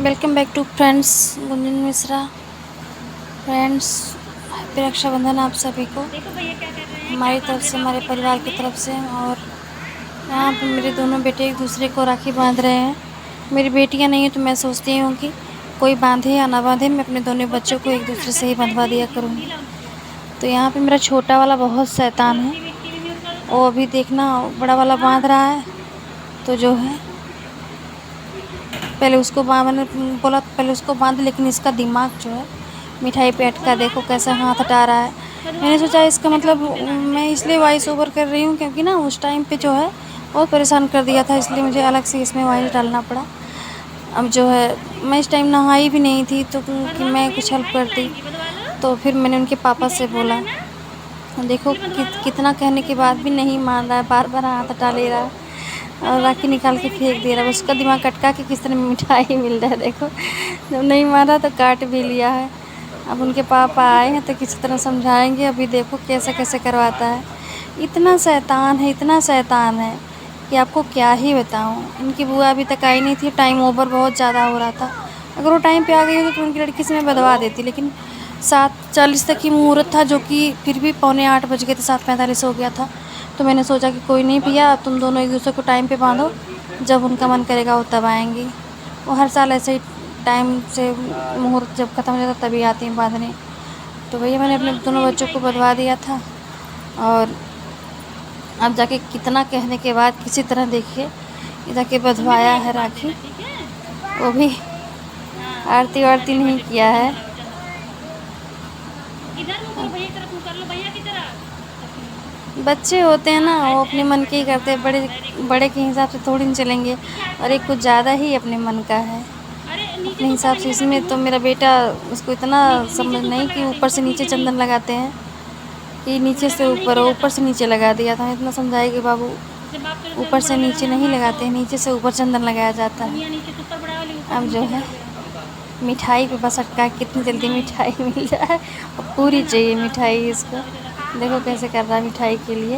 Welcome back to friends Gunjan Mishra. Friends, happy Rakshabandhan आप सभी को हमारी तरफ से, हमारे परिवार की तरफ से। और यहाँ पे मेरे दोनों बेटे एक दूसरे को राखी बांध रहे हैं। मेरी बेटियाँ नहीं हैं तो मैं सोचती हूँ कि कोई बांधे या ना बांधे, मैं अपने दोनों बच्चों को एक दूसरे से ही बंधवा दिया करूँगी। तो यहाँ पे मेरा छोटा वाला बहुत शैतान है, वो अभी देखना बड़ा वाला बांध रहा है। तो जो है पहले उसको मैंने बोला पहले उसको बांध, लेकिन इसका दिमाग जो है मिठाई पे अटका। देखो कैसे हाथ हटा रहा है। मैंने सोचा इसका मतलब मैं इसलिए वॉइस ओवर कर रही हूँ क्योंकि ना उस टाइम पे जो है बहुत परेशान कर दिया था, इसलिए मुझे अलग से इसमें वॉइस डालना पड़ा। अब जो है मैं इस टाइम नहाई भी नहीं थी तो कि मैं कुछ हेल्प करती। तो फिर मैंने उनके पापा से बोला, देखो कितना कहने के बाद भी नहीं मान रहा है, बार बार हाथ हटा ले रहा है और राखी निकाल के फेंक दे रहा है। उसका दिमाग कटका के किस तरह मिठाई मिल रहा है। देखो जब नहीं मारा तो काट भी लिया है। अब उनके पापा आए हैं तो किसी तरह समझाएंगे। अभी देखो कैसे कैसे करवाता है। इतना शैतान है, इतना शैतान है कि आपको क्या ही बताऊं। इनकी बुआ अभी तक आई नहीं थी, टाइम ओवर बहुत ज़्यादा हो रहा था। अगर वो टाइम पे आ गई होती तो उनकी लड़की से मैं बदवा देती, लेकिन 7:40 तक ही मुहूर्त था, जो कि फिर भी 7:45 बज गए थे, 7:45 हो गया था। तो मैंने सोचा कि कोई नहीं भैया, तुम दोनों एक दूसरे को टाइम पे बांधो, जब उनका मन करेगा वो तब आएंगी। वो हर साल ऐसे ही टाइम से मुहूर्त जब ख़त्म हो जाता तभी आती हैं बांधने। तो भैया मैंने अपने दोनों बच्चों को बंधवा दिया था। और अब जाके कितना कहने के बाद किसी तरह देखिए जाके बंधवाया है राखी। वो भी आरती वारती नहीं किया है। बच्चे होते हैं ना, वो अपने मन के ही करते हैं, बड़े बड़े के हिसाब से थोड़ी नहीं चलेंगे। और एक कुछ ज़्यादा ही अपने मन का है अपने हिसाब से। इसमें तो मेरा बेटा, उसको इतना समझ नहीं कि ऊपर से नीचे चंदन लगाते हैं, कि नीचे से ऊपर, ऊपर से नीचे लगा दिया था। मैं इतना समझाई कि बाबू ऊपर से नीचे नहीं लगाते हैं, नीचे से ऊपर चंदन लगाया जाता है। अब जो है मिठाई पे बस अटका, कितनी जल्दी मिठाई मिल जाए और पूरी चाहिए मिठाई इसको। देखो कैसे कर रहा है मिठाई के लिए।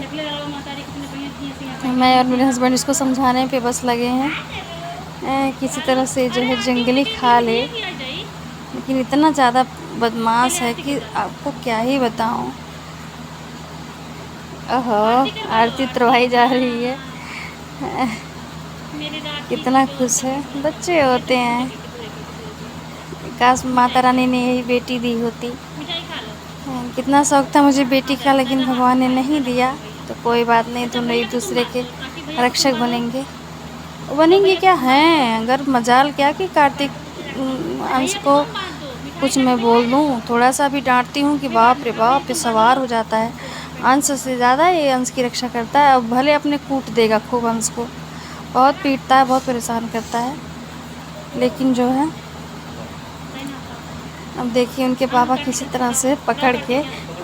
मैं और मेरे हस्बैंड इसको समझाने पे बस लगे हैं किसी तरह से जो है जंगली खा ले, लेकिन इतना ज़्यादा बदमाश है कि आपको क्या ही बताऊं। ओहो, आरती उतरवाई जा रही है। कितना खुश है। बच्चे होते हैं, काश माता रानी ने यही बेटी दी होती। कितना शौक था मुझे बेटी का, लेकिन भगवान ने नहीं दिया। तो कोई बात नहीं, दोनों एक दूसरे के रक्षक बनेंगे। बनेंगे क्या हैं, अगर मजाल क्या कि कार्तिक अंश को कुछ मैं बोल दूँ, थोड़ा सा भी डांटती हूँ कि बाप रे बाप पे सवार हो जाता है। अंश से ज़्यादा ये अंश की रक्षा करता है। अब भले अपने कूट देगा खूब, अंश को बहुत पीटता है, बहुत परेशान करता है, लेकिन जो है अब देखिए उनके पापा किसी तरह से पकड़ के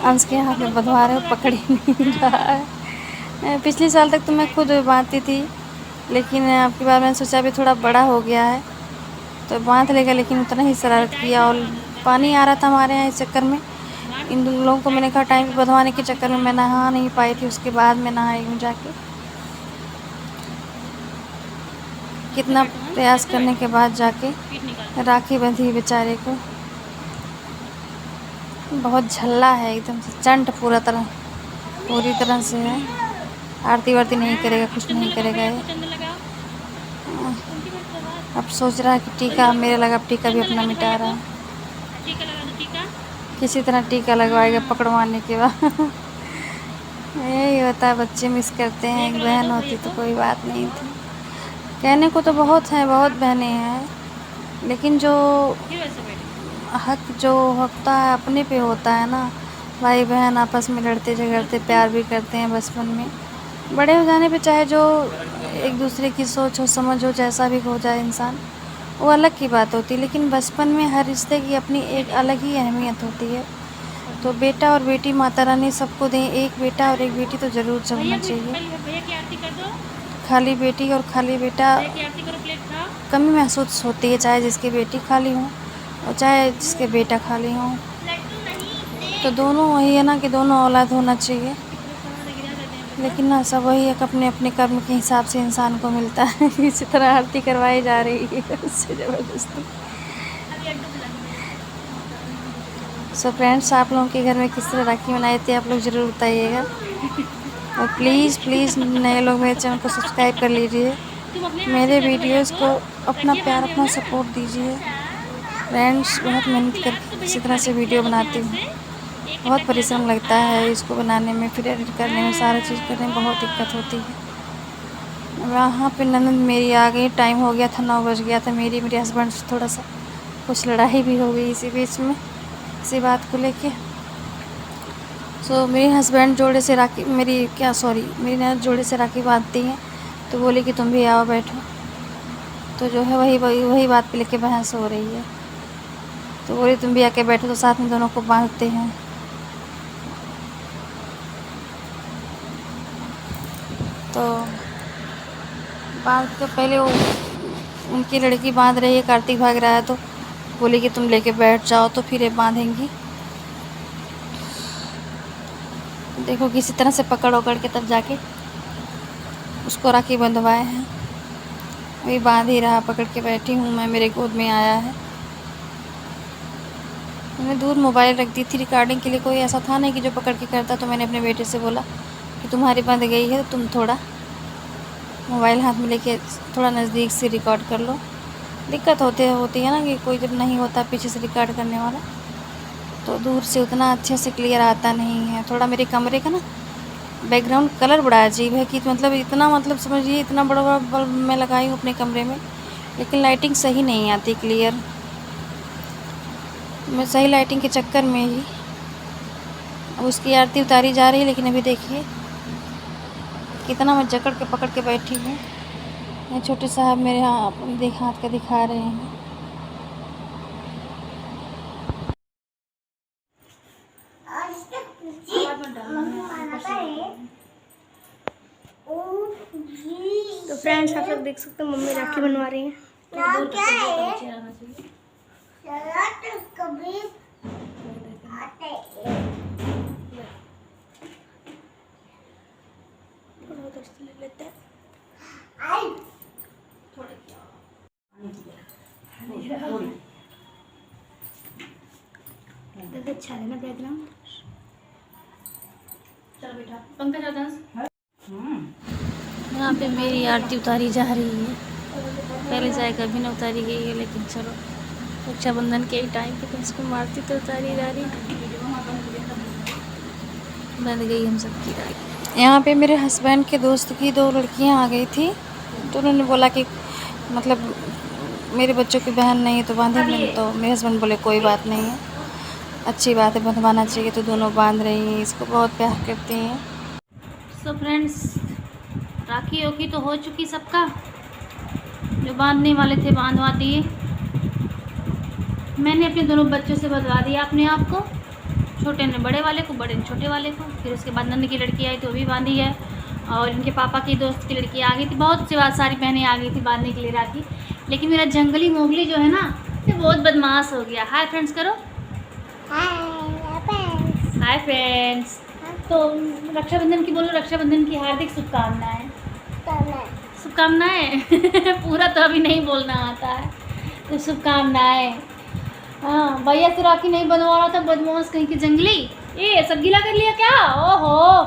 अंश के हाथ में बंधवा रहे हो, पकड़ ही नहीं रहा है। पिछले साल तक तो मैं खुद बांधती थी, लेकिन अब की बार मैंने सोचा अभी थोड़ा बड़ा हो गया है तो बांध लेगा, लेकिन उतना ही शरारत किया। और पानी आ रहा था हमारे यहाँ, इस चक्कर में इन लोगों को मैंने कहा टाइम पे बंधवाने के चक्कर में मैं नहा नहीं पाई थी। उसके बाद मैं नहाई हूँ जाके, कितना प्रयास करने के बाद जाके राखी बंधी बेचारे को। बहुत झल्ला है एकदम से, चंट पूरी तरह से है। आरती वारती नहीं करेगा, कुछ नहीं करेगा ये। अब सोच रहा है कि टीका मेरे लगा, टीका भी अपना मिटा रहा है। किसी तरह टीका लगवाएगा पकड़वाने के बाद। यही होता है, बच्चे मिस करते हैं। एक बहन होती तो कोई बात नहीं थी। कहने को तो बहुत है, बहुत बहनें हैं, लेकिन जो हक जो होता है अपने पे होता है ना। भाई बहन आपस में लड़ते झगड़ते प्यार भी करते हैं बचपन में। बड़े हो जाने पे चाहे जो एक दूसरे की सोच हो, समझ हो, जैसा भी हो जाए इंसान, वो अलग की बात होती है, लेकिन बचपन में हर रिश्ते की अपनी एक अलग ही अहमियत होती है। तो बेटा और बेटी माता रानी सबको दें, एक बेटा और एक बेटी तो ज़रूर होना चाहिए। खाली बेटी और खाली बेटा कमी महसूस होती है, चाहे जिसकी बेटी खाली हो और चाहे जिसके बेटा खाली हो। तो दोनों वही है ना कि दोनों औलाद होना चाहिए। लेकिन ना सब वही एक अपने अपने कर्म के हिसाब से इंसान को मिलता है। इसी तरह आरती करवाई जा रही है उससे ज़बरदस्ती। सो फ्रेंड्स, आप लोगों के घर में किस तरह राखी मनाई थी आप लोग ज़रूर बताइएगा। और प्लीज़ प्लीज़ नए लोग मेरे चैनल को सब्सक्राइब कर लीजिए, मेरे वीडियोस को अपना प्यार अपना सपोर्ट दीजिए। फ्रेंड्स, बहुत मेहनत करके इसी तरह से वीडियो बनाती हूँ, बहुत परिश्रम लगता है इसको बनाने में, फिर एडिट करने में, सारा चीज़ करने में बहुत दिक्कत होती है। वहाँ पे ननद मेरी आ गई, टाइम हो गया था, 9 बज गया था। मेरे हस्बैंड से थोड़ा सा कुछ लड़ाई भी हो गई इसी बीच में, इसी बात को लेके। मेरे हस्बैंड जोड़े से राखी मेरी ननद जोड़े से राखी बांधती हैं, तो बोली कि तुम भी आओ बैठो। तो जो है वही बात पे लेके बहस हो रही है। तो बोली तुम भी आके बैठो, तो साथ में दोनों को बांधते हैं। तो बांध के पहले वो उनकी लड़की बांध रही है, कार्तिक भाग रहा है, तो बोली कि तुम लेके बैठ जाओ, तो फिर ये बांधेंगी। देखो किसी तरह से पकड़ के तब जाके उसको राखी बंधवाए हैं। अभी बांध ही रहा, पकड़ के बैठी हूँ मैं, मेरे गोद में आया है। मैंने दूर मोबाइल रख दी थी रिकॉर्डिंग के लिए, कोई ऐसा था नहीं कि जो पकड़ के करता। तो मैंने अपने बेटे से बोला कि तुम्हारी बंध गई है, तो तुम थोड़ा मोबाइल हाथ में लेके थोड़ा नज़दीक से रिकॉर्ड कर लो। दिक्कत होती है ना कि कोई जब नहीं होता पीछे से रिकॉर्ड करने वाला, तो दूर से उतना अच्छे से क्लियर आता नहीं है। थोड़ा मेरे कमरे का ना बैकग्राउंड कलर बड़ा अजीब है कि मतलब समझिए इतना बड़ा बड़ा बल्ब मैं लगाई हूँ अपने कमरे में, लेकिन लाइटिंग सही नहीं आती क्लियर। मैं सही लाइटिंग के चक्कर में ही अब उसकी आरती उतारी जा रही है। लेकिन अभी देखिए कितना मैं जकड़ के पकड़ के बैठी हूँ। ये छोटे साहब मेरे हाथ का दिखा रहे हैं। तो फ्रेंड्स, आप लोग देख सकते हो मम्मी राखी बनवा रही हैं। अच्छा है ना बैकग्राउंड। चलो बेटा, पंकज डांस। यहाँ पे मेरी आरती उतारी जा रही है। पहले जाए कभी न उतारी गई है, लेकिन चलो रक्षाबंधन के टाइम पे कम से कम आरती तो उतारी जा रही। बंध गई हम सबकी राखी। यहाँ पे मेरे हस्बैंड के दोस्त की 2 लड़कियाँ आ गई थी, तो उन्होंने बोला कि मतलब मेरे बच्चों की बहन नहीं है तो बांधेंगे। तो मेरे हस्बैंड बोले कोई बात नहीं है, अच्छी बात है, बंधवाना चाहिए। तो दोनों बांध रही हैं, इसको बहुत प्यार करती हैं। फ्रेंड्स, राखी ओखी तो हो चुकी सबका, जो बांधने वाले थे बांधवा दिए। मैंने अपने दोनों बच्चों से बंधवा दिया अपने आप को, छोटे ने बड़े वाले को, बड़े ने छोटे वाले को। फिर उसके बाद नंद की लड़की आई तो वो भी बांधी है, और इनके पापा की दोस्त की लड़की आ गई थी। बहुत सी सारी बहनें आ गई थी बांधने के लिए राखी। लेकिन मेरा जंगली मोगली जो है ना, ये बहुत बदमाश हो गया। हाय फ्रेंड्स करो। Hi friends. तो रक्षाबंधन की बोलो, रक्षाबंधन की हार्दिक शुभकामनाएं। शुभकामनाएं पूरा तो अभी नहीं बोलना आता है, तो शुभकामनाएं। हाँ, भैया से राखी नहीं बनवा रहा था, बदमाश कहीं की जंगली। ये सब गीला कर लिया क्या? ओहो,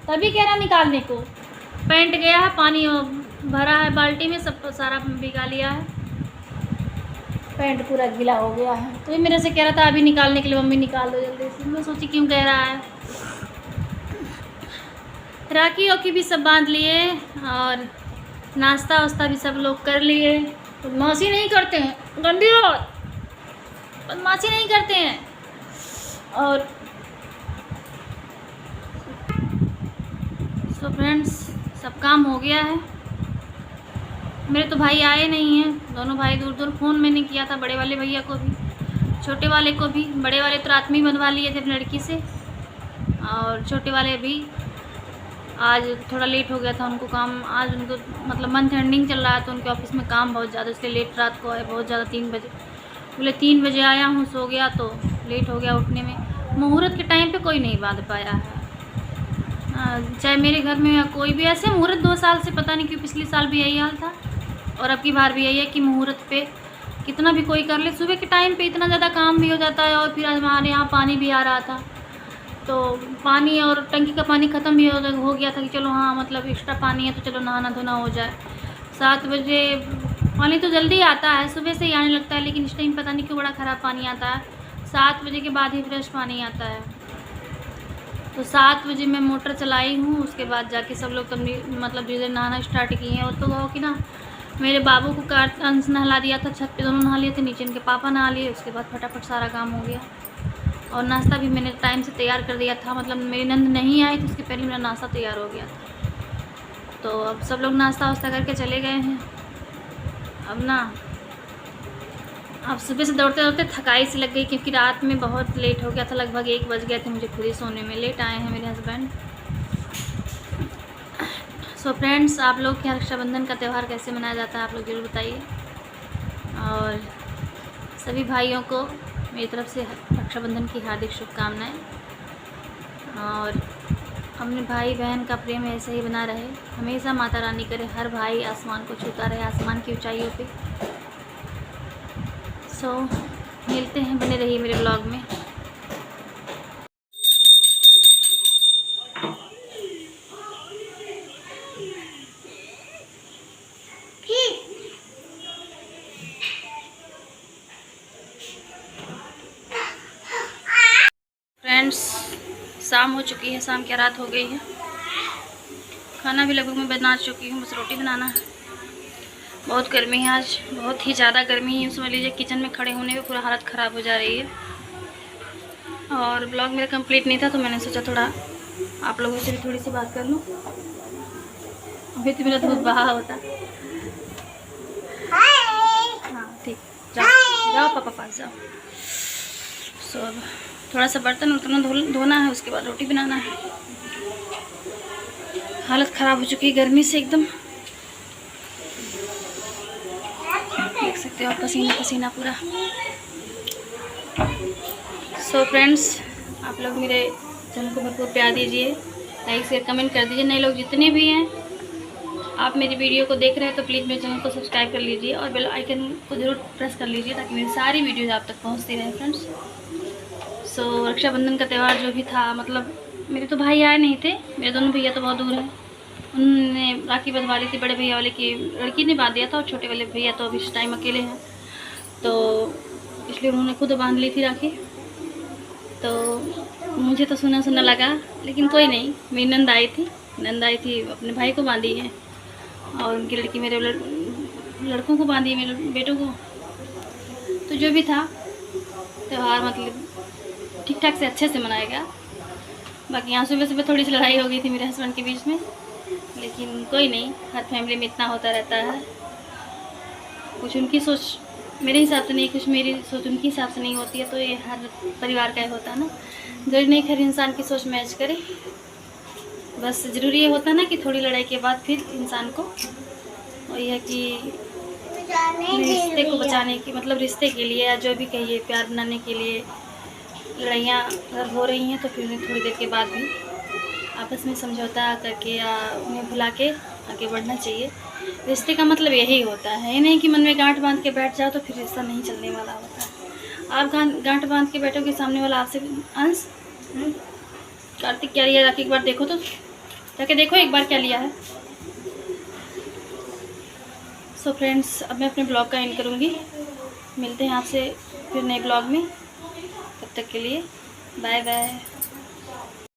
तभी कह रहा निकालने को। पैंट गया है, पानी भरा है बाल्टी में, सब सारा भिगा लिया है, पैंट पूरा गीला हो गया है। तो ये मेरे से कह रहा था अभी निकालने के लिए, मम्मी निकाल दो जल्दी से। मैं सोची क्यों कह रहा है। राखी ओखी भी सब बांध लिए, और नाश्ता वास्ता भी सब लोग कर लिए। बदमाशी नहीं करते हैं, गंदी बात, बदमाशी नहीं करते हैं। और सो फ्रेंड्स, सब काम हो गया है। मेरे तो भाई आए नहीं हैं, दोनों भाई दूर दूर। फ़ोन मैंने किया था बड़े वाले भैया को भी, छोटे वाले को भी। बड़े वाले तो रात में ही बनवा लिए थे अपनी लड़की से, और छोटे वाले भी आज थोड़ा लेट हो गया था उनको काम। आज उनको मतलब मंथ एंडिंग चल रहा है, तो उनके ऑफिस में काम बहुत ज़्यादा, इसलिए लेट रात को आए बहुत ज़्यादा। 3 बजे बोले, 3 बजे आया हूँ, सो गया तो लेट हो गया उठने में। मुहूर्त के टाइम पे कोई नहीं बांध पाया है। चाहे मेरे घर में या कोई भी, ऐसे मुहूर्त 2 साल से पता नहीं क्यों, पिछले साल भी यही हाल था और अब की बार भी यही है कि मुहूर्त पे कितना भी कोई कर ले, सुबह के टाइम पे इतना ज़्यादा काम भी हो जाता है। और फिर हमारे यहाँ पानी भी आ रहा था, तो पानी और टंकी का पानी ख़त्म भी हो गया था कि चलो हाँ मतलब एक्स्ट्रा पानी है तो चलो नहाना धोना हो जाए। 7 बजे पानी तो जल्दी आता है, सुबह से ही आने लगता है, लेकिन इस टाइम पता नहीं क्यों बड़ा ख़राब पानी आता है। 7 बजे के बाद ही फ्रेश पानी आता है। तो 7 बजे मैं मोटर चलाई हूँ, उसके बाद जाके सब लोग मतलब धीरे नहाना स्टार्ट किए हैं। और तो कहो कि ना, मेरे बाबू को अंश नहला दिया था, छत पे दोनों नहा लिए थे, नीचे इनके पापा नहा लिए। उसके बाद फटाफट सारा काम हो गया और नाश्ता भी मैंने टाइम से तैयार कर दिया था, मतलब मेरी नंद नहीं आई तो उसके पहले मेरा नाश्ता तैयार हो गया था। तो अब सब लोग नाश्ता वास्ता करके चले गए हैं। अब सुबह से दौड़ते दौड़ते थकाई सी लग गई, क्योंकि रात में बहुत लेट हो गया था, लगभग 1 बज गए थे मुझे खुद ही सोने में। लेट आए हैं मेरे हस्बैंड। सो फ्रेंड्स, आप लोग क्या रक्षाबंधन का त्यौहार कैसे मनाया जाता है आप लोग ज़रूर बताइए। और सभी भाइयों को मेरी तरफ से रक्षाबंधन की हार्दिक शुभकामनाएं। और अपने भाई बहन का प्रेम ऐसे ही बना रहे, हमेशा माता रानी करे हर भाई आसमान को छूता रहे, आसमान की ऊंचाइयों पे। सो मिलते हैं, बने रहिए मेरे ब्लॉग में। फ्रेंड्स, शाम हो चुकी है, शाम की रात हो गई है। खाना भी लगभग मैं बना चुकी हूँ, बस रोटी बनाना है। बहुत गर्मी है आज, बहुत ही ज़्यादा गर्मी है। समझ लीजिए किचन में खड़े होने में पूरा हालत ख़राब हो जा रही है। और ब्लॉग मेरा कंप्लीट नहीं था, तो मैंने सोचा थोड़ा आप लोगों से भी थोड़ी सी बात कर लूँ। अभी तो मेरा दूध बहा होता। हाँ ठीक, जाओ जाओ पापा पास जाओ। सो अब थोड़ा सा बर्तन उतना धोना है, उसके बाद रोटी बनाना है। हालत ख़राब हो चुकी है गर्मी से एकदम, देख सकते हो आप, पसीना पसीना पूरा। सो फ्रेंड्स, आप लोग मेरे चैनल को भरपूर प्यार दीजिए, लाइक शेयर कमेंट कर दीजिए। नए लोग जितने भी हैं, आप मेरी वीडियो को देख रहे हैं तो प्लीज़ मेरे चैनल को सब्सक्राइब कर लीजिए और बेल आइकन को ज़रूर प्रेस कर लीजिए, ताकि मेरी सारी वीडियोज़ आप तक पहुँचती रहे फ्रेंड्स। सो रक्षाबंधन का त्यौहार जो भी था, मतलब मेरे तो भाई आए नहीं थे, मेरे दोनों भैया तो बहुत दूर हैं। उन्होंने राखी बंधवा ली थी, बड़े भैया वाले की लड़की ने बांध दिया था और छोटे वाले भैया तो अभी इस टाइम अकेले हैं, तो इसलिए उन्होंने खुद बांध ली थी राखी। तो मुझे तो सुना सुना लगा, लेकिन कोई नहीं, मेरी नंद आई थी अपने भाई को बांधी है, और उनकी लड़की मेरे लड़कों को बांधी, मेरे बेटों को। तो जो भी था त्यौहार, मतलब ठीक ठाक से अच्छे से मनाया गया। बाकी यहाँ सुबह सुबह थोड़ी सी लड़ाई हो गई थी मेरे हस्बैंड के बीच में, लेकिन कोई नहीं, हर फैमिली में इतना होता रहता है। कुछ उनकी सोच मेरे हिसाब से नहीं, कुछ मेरी सोच उनके हिसाब से नहीं होती है, तो ये हर परिवार का ही होता है ना, जरूरी नहीं हर इंसान की सोच मैच करे। बस ज़रूरी ये होता है ना कि थोड़ी लड़ाई के बाद फिर इंसान को वही है कि रिश्ते को बचाने की, मतलब रिश्ते के लिए या जो भी कहिए, प्यार बनाने के लिए लड़ाइयाँ अगर हो रही हैं तो फिर उन्हें थोड़ी देर के बाद भी आपस में समझौता करके या उन्हें भुला के आगे बढ़ना चाहिए। रिश्ते का मतलब यही होता है, ये नहीं कि मन में गांठ बांध के बैठ जाओ तो फिर रिश्ता नहीं चलने वाला होता है। आप गांठ बांध के बैठोगे, सामने वाला आपसे अंश कार्तिक क्या लिया, जाके एक बार देखो तो, जाके देखो एक बार क्या लिया है। सो फ्रेंड्स, अब मैं अपने ब्लॉग का एंड करूँगी। मिलते हैं आपसे फिर नए ब्लॉग में, तब तक के लिए बाय बाय।